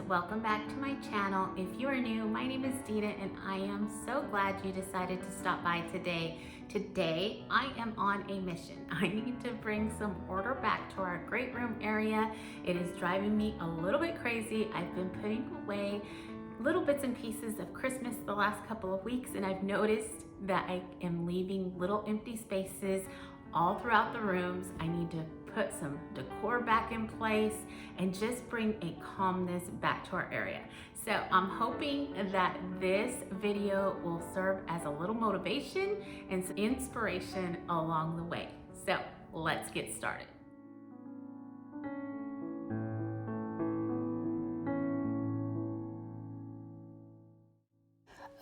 welcome back to my channel. If you are new, my name is Dina and I am so glad you decided to stop by today. Today, I am on a mission. I need to bring some order back to our great room area. It is driving me a little bit crazy. I've been putting away little bits and pieces of Christmas the last couple of weeks, and I've noticed that I am leaving little empty spaces all throughout the rooms. I need to put some decor back in place and just bring a calmness back to our area. So I'm hoping that this video will serve as a little motivation and some inspiration along the way. So let's get started.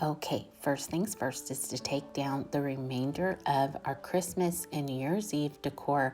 Okay, first things first is to take down the remainder of our Christmas and New Year's Eve decor.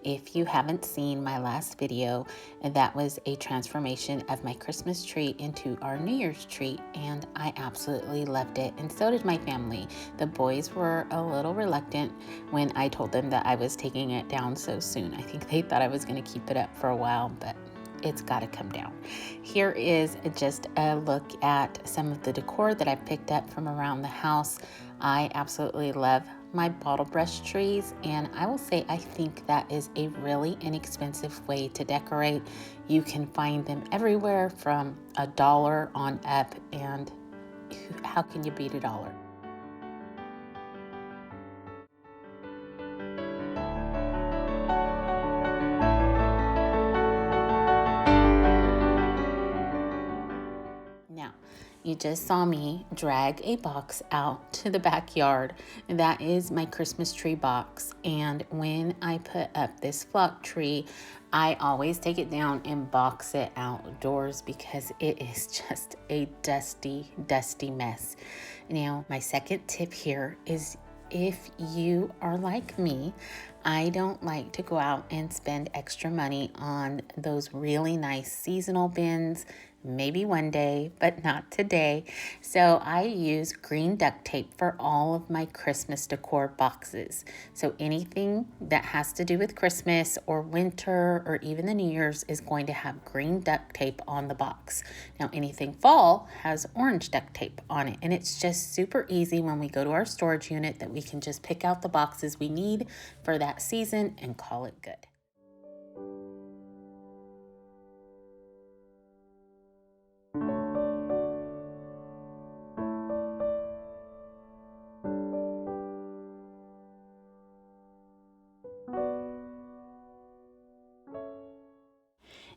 If you haven't seen my last video, that was a transformation of my Christmas tree into our New Year's tree, and I absolutely loved it, and so did my family. The boys were a little reluctant when I told them that I was taking it down so soon. I think they thought I was going to keep it up for a while, but it's got to come down. Here is just a look at some of the decor that I picked up from around the house. I absolutely love my bottle brush trees, and I will say I think that is a really inexpensive way to decorate. You can find them everywhere from $1 on up, and how can you beat $1? You just saw me drag a box out to the backyard. That is my Christmas tree box. And when I put up this flock tree, I always take it down and box it outdoors because it is just a dusty, dusty mess. Now, my second tip here is if you are like me, I don't like to go out and spend extra money on those really nice seasonal bins. Maybe one day, but not today. So I use green duct tape for all of my Christmas decor boxes. So anything that has to do with Christmas or winter or even the New Year's is going to have green duct tape on the box. Now anything fall has orange duct tape on it. And it's just super easy when we go to our storage unit that we can just pick out the boxes we need for that season and call it good.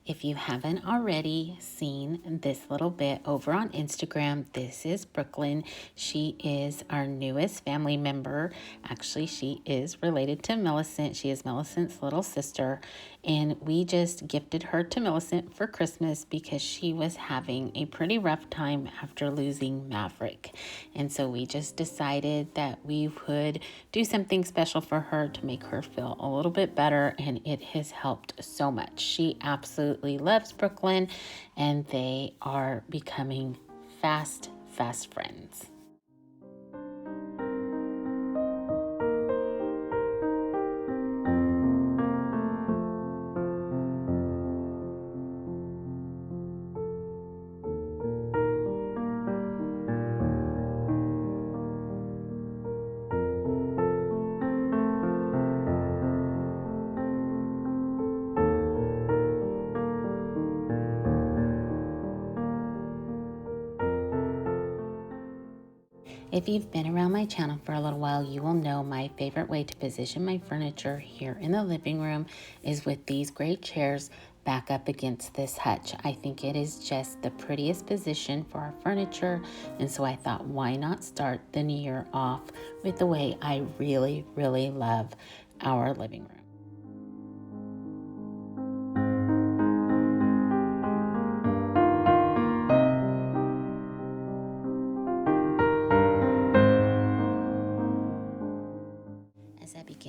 If you haven't already seen this little bit over on Instagram, this is Brooklyn. She is our newest family member. Actually, she is related to Millicent. She is Millicent's little sister. And we just gifted her to Millicent for Christmas because she was having a pretty rough time after losing Maverick. And so we just decided that we would do something special for her to make her feel a little bit better. And it has helped so much. She absolutely loves Brooklyn, and they are becoming fast friends. If you've been around my channel for a little while, you will know my favorite way to position my furniture here in the living room is with these great chairs back up against this hutch. I think it is just the prettiest position for our furniture, and so I thought, why not start the new year off with the way I really, really love our living room.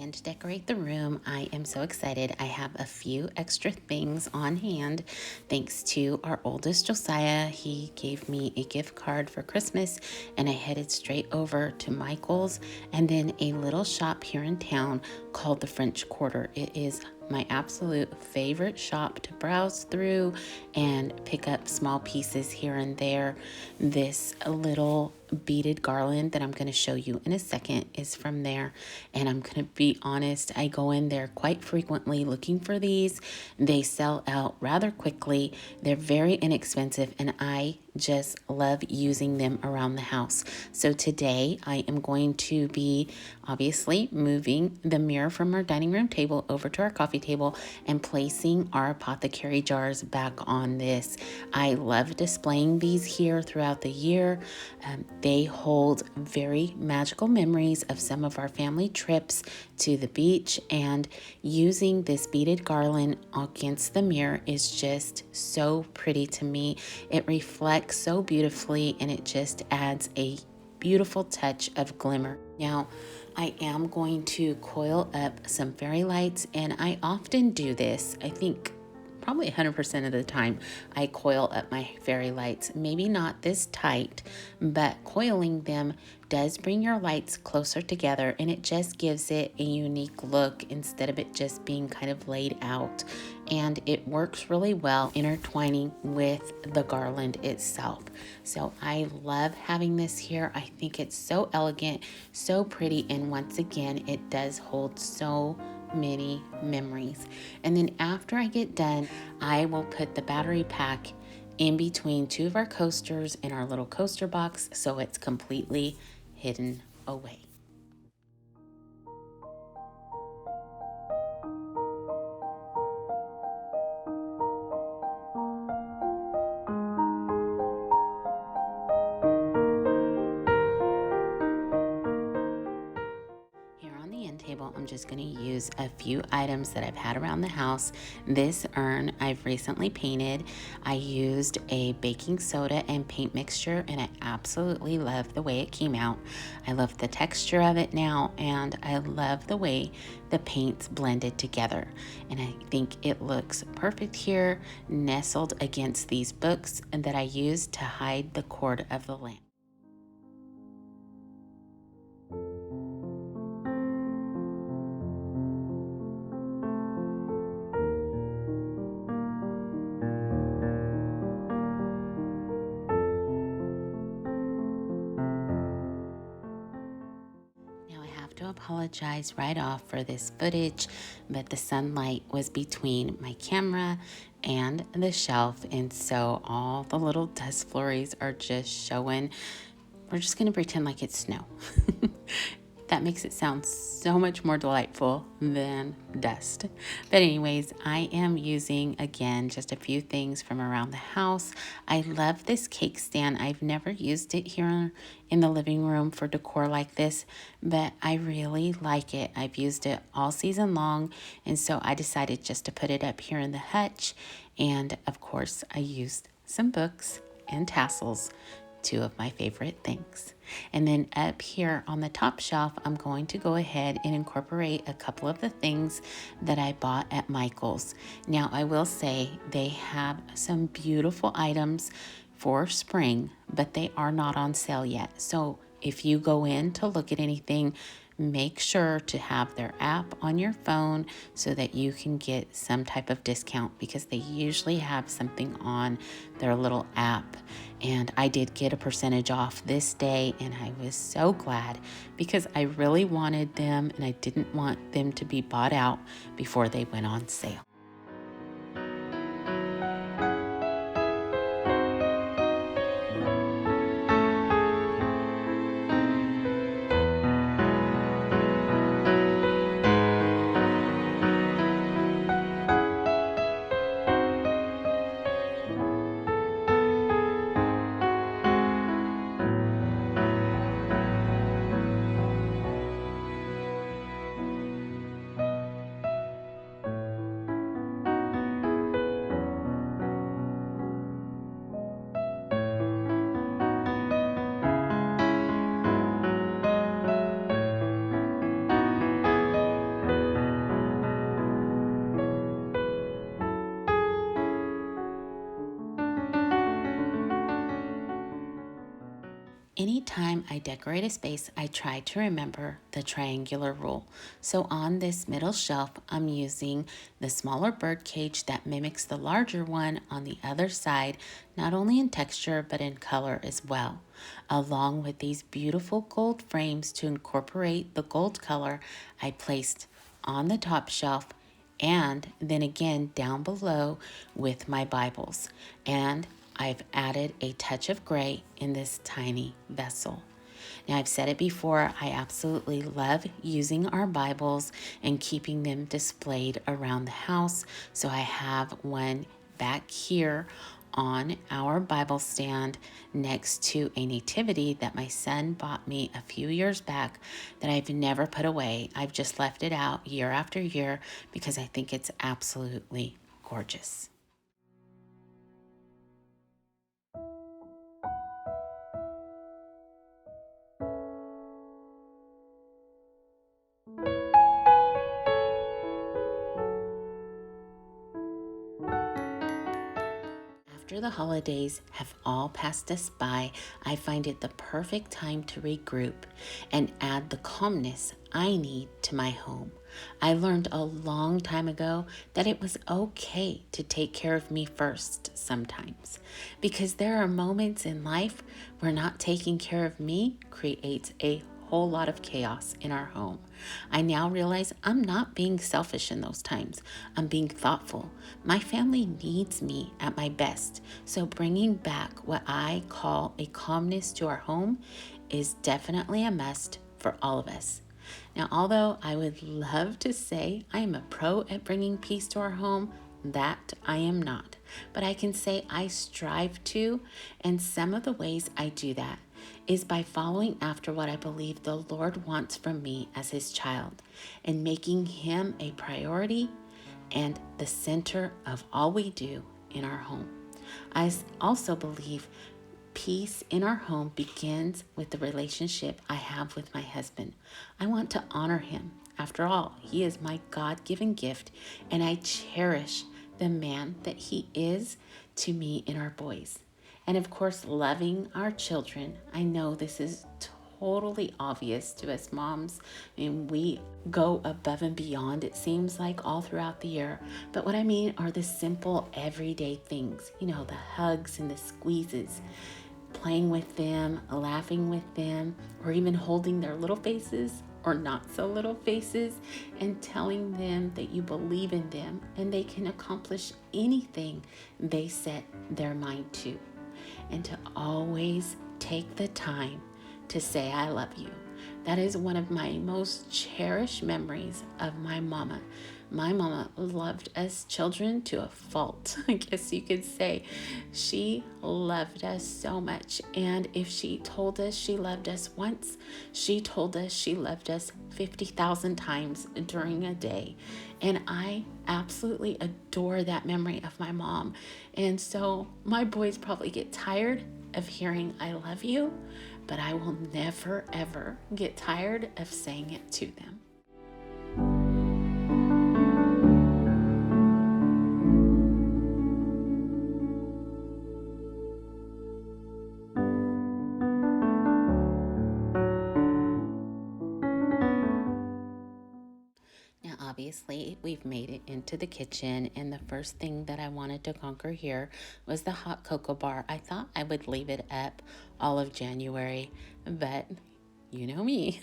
To decorate the room, I am so excited. I have a few extra things on hand thanks to our oldest Josiah. He gave me a gift card for Christmas, and I headed straight over to Michael's and then a little shop here in town called the French Quarter. It is my absolute favorite shop to browse through and pick up small pieces here and there. This little beaded garland that I'm going to show you in a second is from there. And I'm going to be honest, I go in there quite frequently looking for these. They sell out rather quickly. They're very inexpensive, and I just love using them around the house. So today I am going to be obviously moving the mirror from our dining room table over to our coffee table and placing our apothecary jars back on this. I love displaying these here throughout the year. They hold very magical memories of some of our family trips to the beach, and using this beaded garland against the mirror is just so pretty to me. It reflects so beautifully, and it just adds a beautiful touch of glimmer. Now, I am going to coil up some fairy lights, and I often do this. I think probably 100% of the time I coil up my fairy lights. Maybe not this tight, but coiling them does bring your lights closer together, and it just gives it a unique look instead of it just being kind of laid out. And it works really well intertwining with the garland itself. So I love having this here. I think it's so elegant, so pretty, and once again, it does hold so many memories. And then after I get done, I will put the battery pack in between two of our coasters in our little coaster box so it's completely hidden away. I'm just going to use a few items that I've had around the house. This urn I've recently painted. I used a baking soda and paint mixture, and I absolutely love the way it came out. I love the texture of it now, and I love the way the paints blended together. And I think it looks perfect here, nestled against these books that I used to hide the cord of the lamp. Apologize right off for this footage, but the sunlight was between my camera and the shelf, and so all the little dust flurries are just showing. We're just going to pretend like it's snow. That makes it sound so much more delightful than dust. But anyways, I am using, again, just a few things from around the house. I love this cake stand. I've never used it here in the living room for decor like this, but I really like it. I've used it all season long, and so I decided just to put it up here in the hutch. And of course, I used some books and tassels, two of my favorite things. And then up here on the top shelf, I'm going to go ahead and incorporate a couple of the things that I bought at Michael's. Now, I will say they have some beautiful items for spring, but they are not on sale yet. So if you go in to look at anything, make sure to have their app on your phone so that you can get some type of discount, because they usually have something on their little app. And I did get a percentage off this day, and I was so glad because I really wanted them and I didn't want them to be bought out before they went on sale. Anytime I decorate a space, I try to remember the triangular rule. So on this middle shelf, I'm using the smaller bird cage that mimics the larger one on the other side, not only in texture, but in color as well. Along with these beautiful gold frames to incorporate the gold color, I placed on the top shelf and then again down below with my Bibles. And I've added a touch of gray in this tiny vessel. Now, I've said it before, I absolutely love using our Bibles and keeping them displayed around the house. So I have one back here on our Bible stand next to a nativity that my son bought me a few years back that I've never put away. I've just left it out year after year because I think it's absolutely gorgeous. After the holidays have all passed us by, I find it the perfect time to regroup and add the calmness I need to my home. I learned a long time ago that it was okay to take care of me first sometimes, because there are moments in life where not taking care of me creates a whole lot of chaos in our home. I now realize I'm not being selfish in those times. I'm being thoughtful. My family needs me at my best. So bringing back what I call a calmness to our home is definitely a must for all of us. Now, although I would love to say I am a pro at bringing peace to our home, that I am not. But I can say I strive to, and some of the ways I do that is by following after what I believe the Lord wants from me as his child and making him a priority and the center of all we do in our home. I also believe peace in our home begins with the relationship I have with my husband. I want to honor him. After all, he is my God-given gift, and I cherish the man that he is to me and our boys. And of course, loving our children. I know this is totally obvious to us moms. I mean, we go above and beyond, it seems like, all throughout the year. But what I mean are the simple everyday things, the hugs and the squeezes, playing with them, laughing with them, or even holding their little faces or not so little faces and telling them that you believe in them and they can accomplish anything they set their mind to. And to always take the time to say, I love you. That is one of my most cherished memories of my mama. My mama loved us children to a fault, I guess you could say. She loved us so much. And if she told us she loved us once, she told us she loved us 50,000 times during a day. And I absolutely adore that memory of my mom. And so my boys probably get tired of hearing I love you, but I will never, ever get tired of saying it to them. Now, obviously, we've made it into the kitchen, and the first thing that I wanted to conquer here was the hot cocoa bar. I thought I would leave it up all of January, but you know me.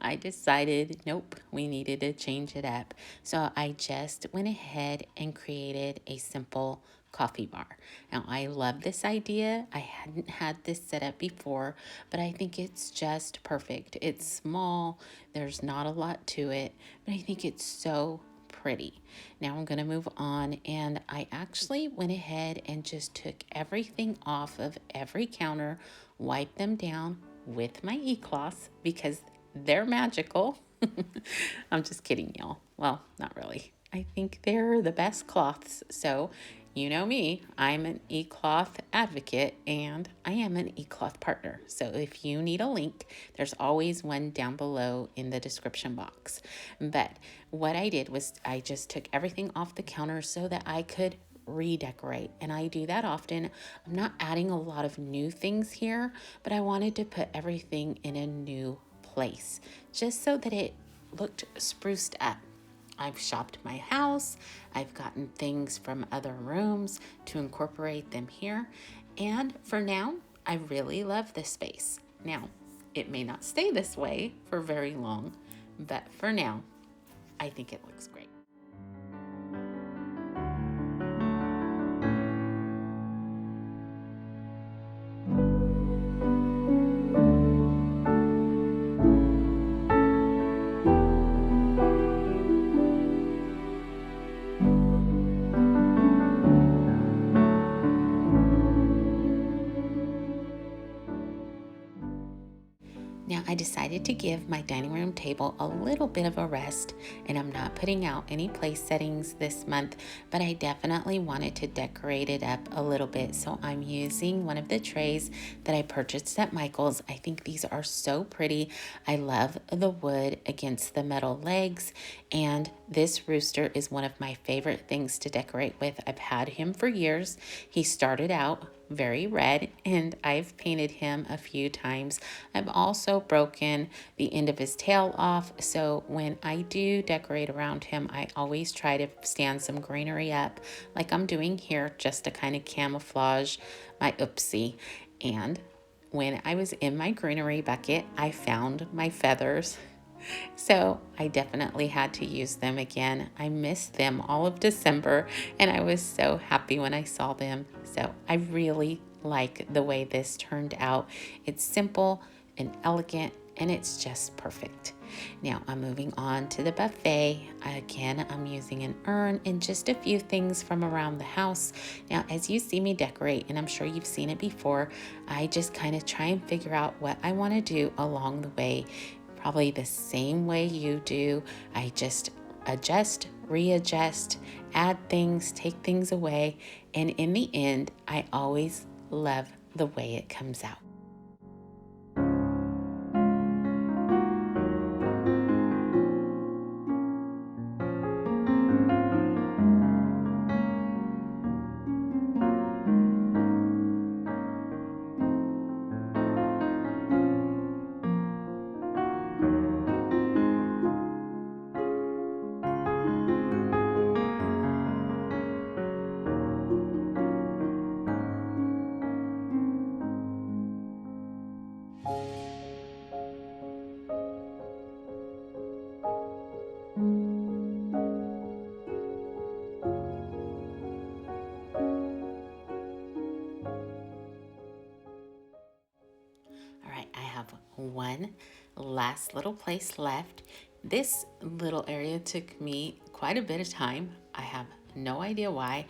I decided, nope, we needed to change it up. So I just went ahead and created a simple coffee bar. Now, I love this idea. I hadn't had this set up before, but I think it's just perfect. It's small. There's not a lot to it, but I think it's so pretty. Now I'm going to move on, and I actually went ahead and just took everything off of every counter, wiped them down with my e-cloths because they're magical. I'm just kidding, y'all. Well, not really. I think they're the best cloths. So, you know me, I'm an e-cloth advocate and I am an e-cloth partner. So if you need a link, there's always one down below in the description box. But what I did was I just took everything off the counter so that I could redecorate. And I do that often. I'm not adding a lot of new things here, but I wanted to put everything in a new place just so that it looked spruced up. I've shopped my house. I've gotten things from other rooms to incorporate them here. And for now, I really love this space. Now, it may not stay this way for very long, but for now, I think it looks great. Now I decided to give my dining room table a little bit of a rest, and I'm not putting out any place settings this month, but I definitely wanted to decorate it up a little bit. So I'm using one of the trays that I purchased at Michael's. I think these are so pretty. I love the wood against the metal legs, and this rooster is one of my favorite things to decorate with. I've had him for years. He started out very red, and I've painted him a few times. I've also broken the end of his tail off, so when I do decorate around him, I always try to stand some greenery up like I'm doing here, just to kind of camouflage my oopsie. And when I was in my greenery bucket, I found my feathers. So I definitely had to use them again. I missed them all of December, and I was so happy when I saw them. So I really like the way this turned out. It's simple and elegant, and it's just perfect. Now I'm moving on to the buffet. Again, I'm using an urn and just a few things from around the house. Now, as you see me decorate, and I'm sure you've seen it before, I just kind of try and figure out what I want to do along the way. Probably the same way you do. I just adjust, readjust, add things, take things away, and in the end, I always love the way it comes out. All right, I have one last little place left. This little area took me quite a bit of time. I have no idea why.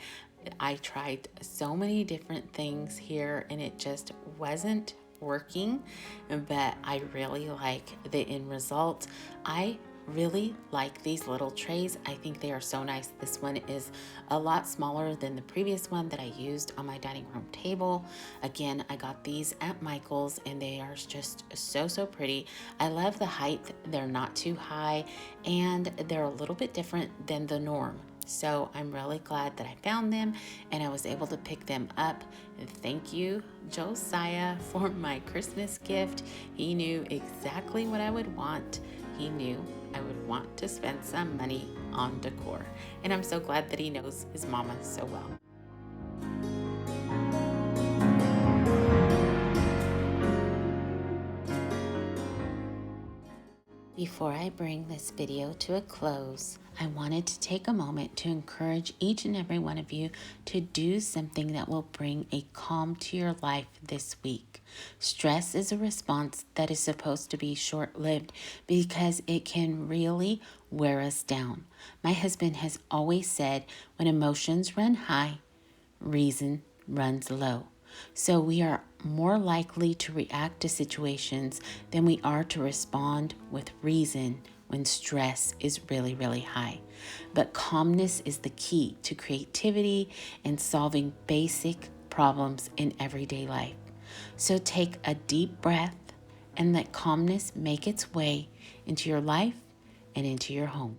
I tried so many different things here and it just wasn't working, but I really like the end result. I really like these little trays. I think they are so nice. This one is a lot smaller than the previous one that I used on my dining room table. Again, I got these at Michael's and they are just so pretty. I love the height. They're not too high and they're a little bit different than the norm. So I'm really glad that I found them and I was able to pick them up. And thank you, Josiah, for my Christmas gift. He knew exactly what I would want. He knew I would want to spend some money on decor. And I'm so glad that he knows his mama so well. Before I bring this video to a close, I wanted to take a moment to encourage each and every one of you to do something that will bring a calm to your life this week. Stress is a response that is supposed to be short-lived because it can really wear us down. My husband has always said, when emotions run high, reason runs low. So we are more likely to react to situations than we are to respond with reason when stress is really high. But calmness is the key to creativity and solving basic problems in everyday life. So take a deep breath and let calmness make its way into your life and into your home.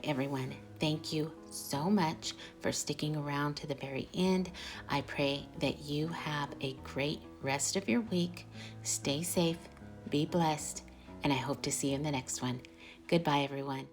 everyone. Thank you so much for sticking around to the very end. I pray that you have a great rest of your week. Stay safe, be blessed, and I hope to see you in the next one. Goodbye, everyone.